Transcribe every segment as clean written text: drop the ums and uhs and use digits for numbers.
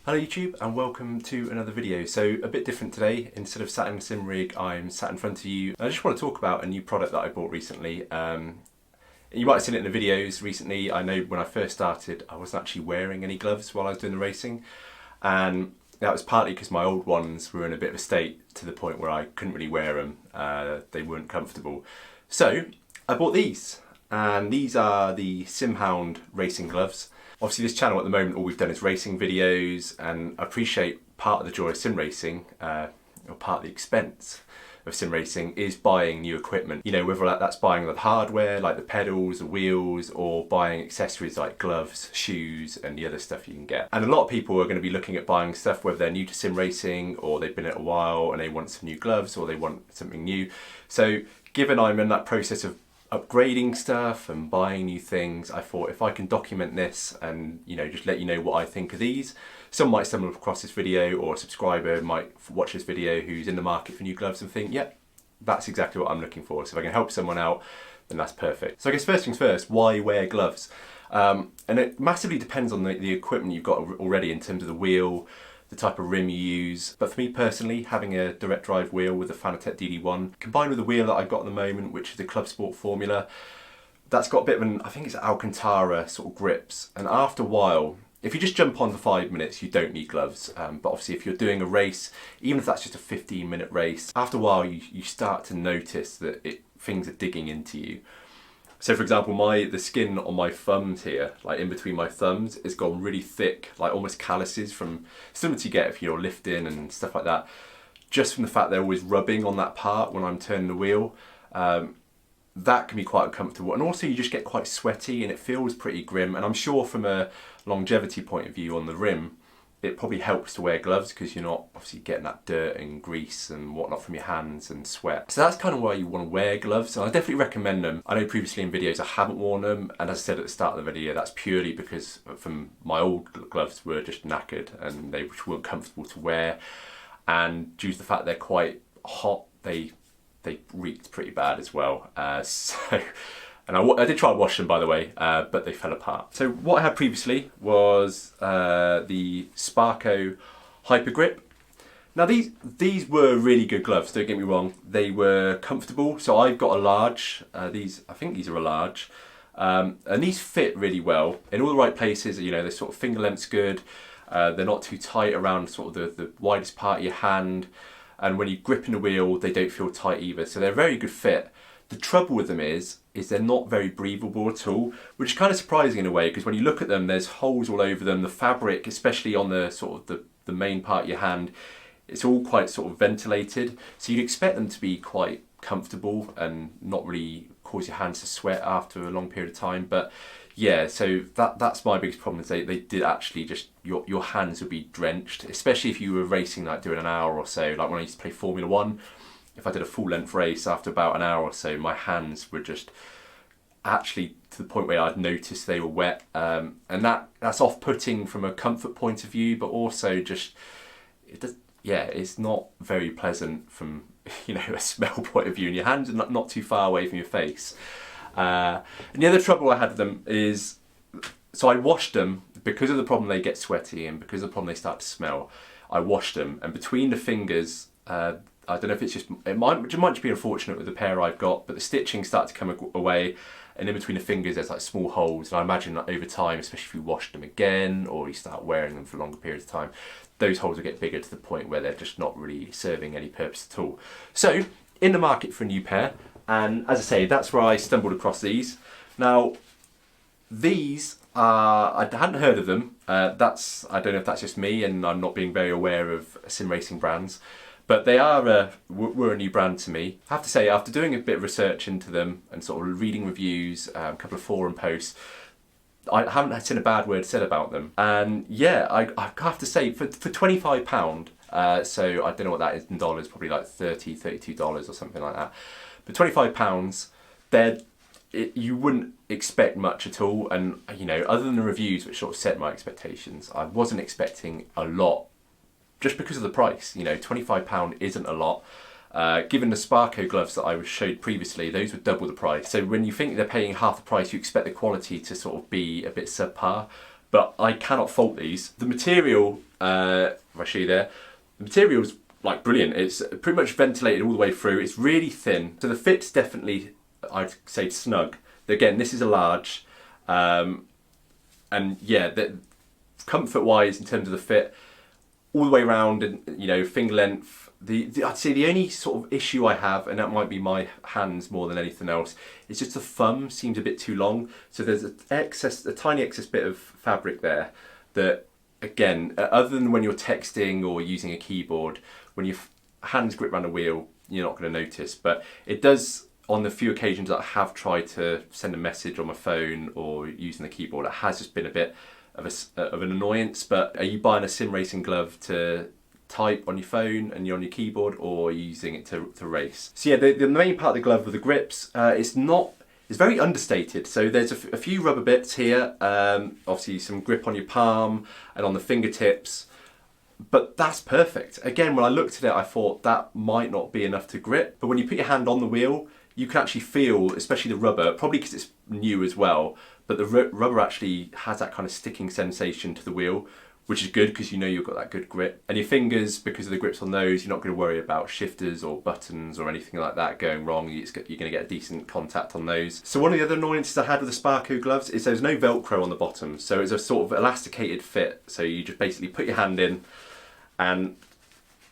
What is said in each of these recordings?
Hello YouTube and welcome to another video. So a bit different today. Instead of sat in the sim rig, I'm sat in front of you. I just want to talk about a new product that I bought recently. You might have seen it in the videos recently. I know when I first started I wasn't actually wearing any gloves while I was doing the racing, and that was partly because my old ones were in a bit of a state to the point where I couldn't really wear them. They weren't comfortable. So I bought these, and these are the Sim Hound racing gloves. Obviously this channel at the moment, all we've done is racing videos, and I appreciate part of the joy of sim racing, or part of the expense of sim racing, is buying new equipment. You know, whether that's buying the hardware, like the pedals, the wheels, or buying accessories like gloves, shoes, and the other stuff you can get. And a lot of people are going to be looking at buying stuff, whether they're new to sim racing, or they've been in it a while and they want some new gloves, or they want something new. So given I'm in that process of upgrading stuff and buying new things, I thought if I can document this and, you know, just let you know what I think of these. Some might stumble across this video, or a subscriber might watch this video who's in the market for new gloves and think, yeah, that's exactly what I'm looking for. So if I can help someone out, then that's perfect. So I guess first things first, why wear gloves? And it massively depends on the equipment you've got already in terms of the wheel, the type of rim you use. But for me personally, having a direct drive wheel with a Fanatec DD1 combined with the wheel that I've got at the moment, which is the Club Sport Formula, that's got a bit of an, I think it's Alcantara sort of grips. And after a while, if you just jump on for 5 minutes, you don't need gloves. But obviously if you're doing a race, even if that's just a 15-minute race, after a while you start to notice that things are digging into you. So for example, the skin on my thumbs here, like in between my thumbs, has gone really thick, like almost calluses, from similar to you get if you're lifting and stuff like that. Just from the fact they're always rubbing on that part when I'm turning the wheel. That can be quite uncomfortable. And also you just get quite sweaty and it feels pretty grim. And I'm sure from a longevity point of view on the rim, it probably helps to wear gloves because you're not obviously getting that dirt and grease and whatnot from your hands and sweat. So that's kind of why you want to wear gloves. And I definitely recommend them. I know previously in videos I haven't worn them, and as I said at the start of the video, that's purely because from my old gloves were just knackered and they weren't comfortable to wear. And due to the fact they're quite hot, they reeked pretty bad as well. And I did try to wash them, by the way, but they fell apart. So what I had previously was the Sparco Hyper Grip. Now these were really good gloves, don't get me wrong. They were comfortable. So I've got a large, I think these are a large. And these fit really well in all the right places. You know, they're sort of finger length's good. They're not too tight around sort of the widest part of your hand. And when you grip in the wheel, they don't feel tight either. So they're a very good fit. The trouble with them is they're not very breathable at all, which is kind of surprising in a way, because when you look at them, there's holes all over them. The fabric, especially on the sort of the main part of your hand, it's all quite sort of ventilated. So you'd expect them to be quite comfortable and not really cause your hands to sweat after a long period of time. But yeah, so that's my biggest problem, is they did actually just, your hands would be drenched, especially if you were racing like doing an hour or so. Like when I used to play Formula 1, if I did a full length race, after about an hour or so, my hands were just actually to the point where I'd noticed they were wet. And that's off-putting from a comfort point of view, but also just, it's not very pleasant from, you know, a smell point of view, and your hands are not too far away from your face. And the other trouble I had with them is, so I washed them because of the problem they get sweaty and because of the problem they start to smell. I washed them, and between the fingers, I don't know if it's just, it might just be unfortunate with the pair I've got, but the stitching started to come away, and in between the fingers there's like small holes, and I imagine that over time, especially if you wash them again or you start wearing them for longer periods of time, those holes will get bigger to the point where they're just not really serving any purpose at all. So, in the market for a new pair, and as I say, that's where I stumbled across these. Now, these are, I hadn't heard of them. I don't know if that's just me and I'm not being very aware of sim racing brands. But they were a new brand to me. I have to say, after doing a bit of research into them and sort of reading reviews, a couple of forum posts, I haven't seen a bad word said about them. And yeah, I have to say, for £25, so I don't know what that is in dollars, probably like $32 or something like that. But £25, you wouldn't expect much at all. And you know, other than the reviews, which sort of set my expectations, I wasn't expecting a lot. Just because of the price, you know, £25 isn't a lot. Given the Sparco gloves that I showed previously, those were double the price. So when you think they're paying half the price, you expect the quality to sort of be a bit subpar. but I cannot fault these. The material, if I show you there, the material's like brilliant. It's pretty much ventilated all the way through. It's really thin, so the fit's definitely, I'd say, snug. Again, this is a large, and yeah, comfort-wise in terms of the fit, all the way around, and you know, finger length. I'd say the only sort of issue I have, and that might be my hands more than anything else, is just the thumb seems a bit too long. So there's a tiny excess bit of fabric there that, again, other than when you're texting or using a keyboard, when your hands grip around a wheel, you're not going to notice. But it does, on the few occasions that I have tried to send a message on my phone or using the keyboard, it has just been a bit of an annoyance. But are you buying a sim racing glove to type on your phone and you're on your keyboard, or are you using it to race? So yeah, the main part of the glove with the grips, it's very understated. So there's a few rubber bits here, obviously some grip on your palm and on the fingertips, but that's perfect. Again, when I looked at it, I thought that might not be enough to grip, but when you put your hand on the wheel, you can actually feel, especially the rubber, probably because it's new as well, but the rubber actually has that kind of sticking sensation to the wheel, which is good because you know you've got that good grip. And your fingers, because of the grips on those, you're not going to worry about shifters or buttons or anything like that going wrong. You're going to get a decent contact on those. So one of the other annoyances I had with the Sparko gloves is there's no Velcro on the bottom. So it's a sort of elasticated fit. So you just basically put your hand in, and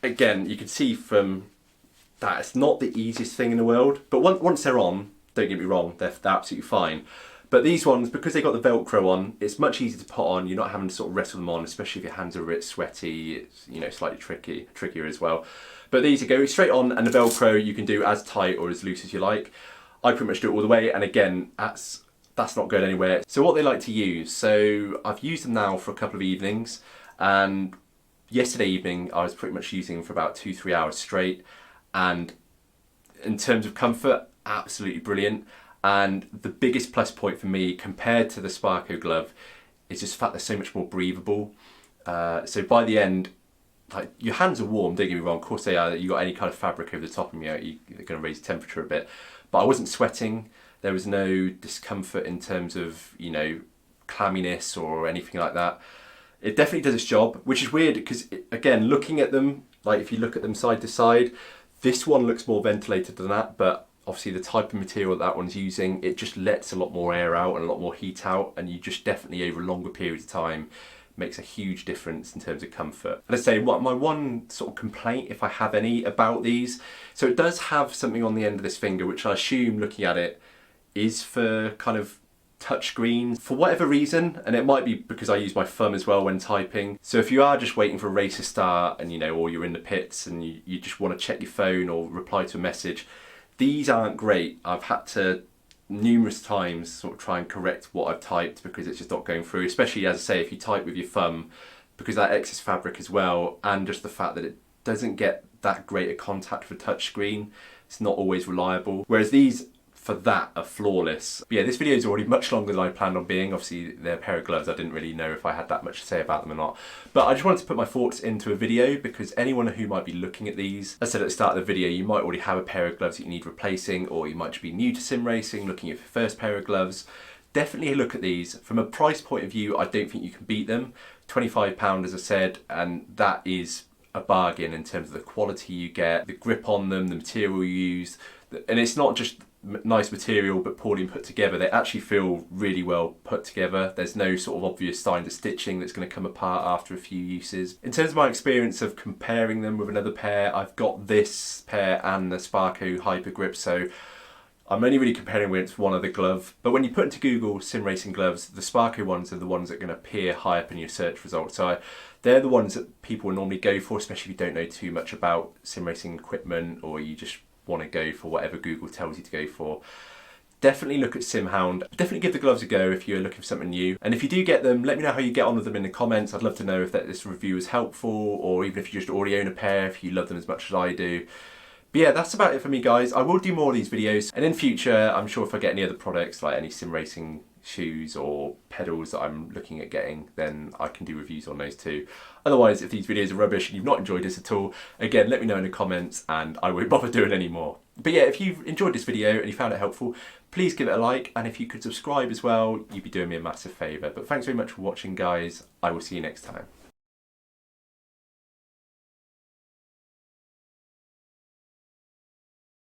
again, you can see from that it's not the easiest thing in the world. But once they're on, don't get me wrong, they're absolutely fine. But these ones, because they got the Velcro on, it's much easier to put on. You're not having to sort of wrestle them on, especially if your hands are a bit sweaty. It's, you know, slightly trickier as well. But these go straight on, and the Velcro you can do as tight or as loose as you like. I pretty much do it all the way, and again, that's not going anywhere. So what they like to use, so I've used them now for a couple of evenings, and yesterday evening I was pretty much using them for about 2-3 hours straight, and in terms of comfort, absolutely brilliant. And the biggest plus point for me compared to the Sparko glove is just the fact they're so much more breathable. So by the end, like, your hands are warm, don't get me wrong, of course they are. You got any kind of fabric over the top of them, you're going to raise the temperature a bit. But I wasn't sweating, there was no discomfort in terms of, you know, clamminess or anything like that. It definitely does its job, which is weird because, again, looking at them, like if you look at them side to side, this one looks more ventilated than that, but obviously the type of material that one's using, it just lets a lot more air out and a lot more heat out, and you just definitely over longer periods of time makes a huge difference in terms of comfort. And I say, my one sort of complaint, if I have any, about these, so it does have something on the end of this finger, which I assume, looking at it, is for kind of touch screens for whatever reason, and it might be because I use my thumb as well when typing. So if you are just waiting for a race to start, and you know, or you're in the pits and you just want to check your phone or reply to a message, these aren't great. I've had to numerous times sort of try and correct what I've typed because it's just not going through, especially, as I say, if you type with your thumb, because that excess fabric as well, and just the fact that it doesn't get that great a contact for touchscreen, it's not always reliable. Whereas these, for that, are flawless. But yeah, this video is already much longer than I planned on being. Obviously, they're a pair of gloves. I didn't really know if I had that much to say about them or not. But I just wanted to put my thoughts into a video because anyone who might be looking at these, as I said at the start of the video, you might already have a pair of gloves that you need replacing, or you might just be new to sim racing, looking at your first pair of gloves. Definitely look at these. From a price point of view, I don't think you can beat them. £25, as I said, and that is a bargain in terms of the quality you get, the grip on them, the material you use, and it's not just nice material but poorly put together. They actually feel really well put together. There's no sort of obvious signs of stitching that's going to come apart after a few uses. In terms of my experience of comparing them with another pair, I've got this pair and the Sparko Hyper Grip, so I'm only really comparing with one other glove. But when you put into Google sim racing gloves, the Sparko ones are the ones that are going to appear high up in your search results. So they're the ones that people will normally go for, especially if you don't know too much about sim racing equipment, or you just want to go for whatever Google tells you to go for. Definitely look at Sim Hound. Definitely give the gloves a go if you're looking for something new. And if you do get them, let me know how you get on with them in the comments. I'd love to know if this review is helpful, or even if you just already own a pair, if you love them as much as I do. But yeah, that's about it for me, guys. I will do more of these videos, and in future, I'm sure if I get any other products, like any sim racing shoes or pedals that I'm looking at getting, then I can do reviews on those too. Otherwise, if these videos are rubbish and you've not enjoyed this at all, again, let me know in the comments and I won't bother doing any more. But yeah, if you've enjoyed this video and you found it helpful, please give it a like, and if you could subscribe as well, you'd be doing me a massive favour. But thanks very much for watching, guys. I will see you next time.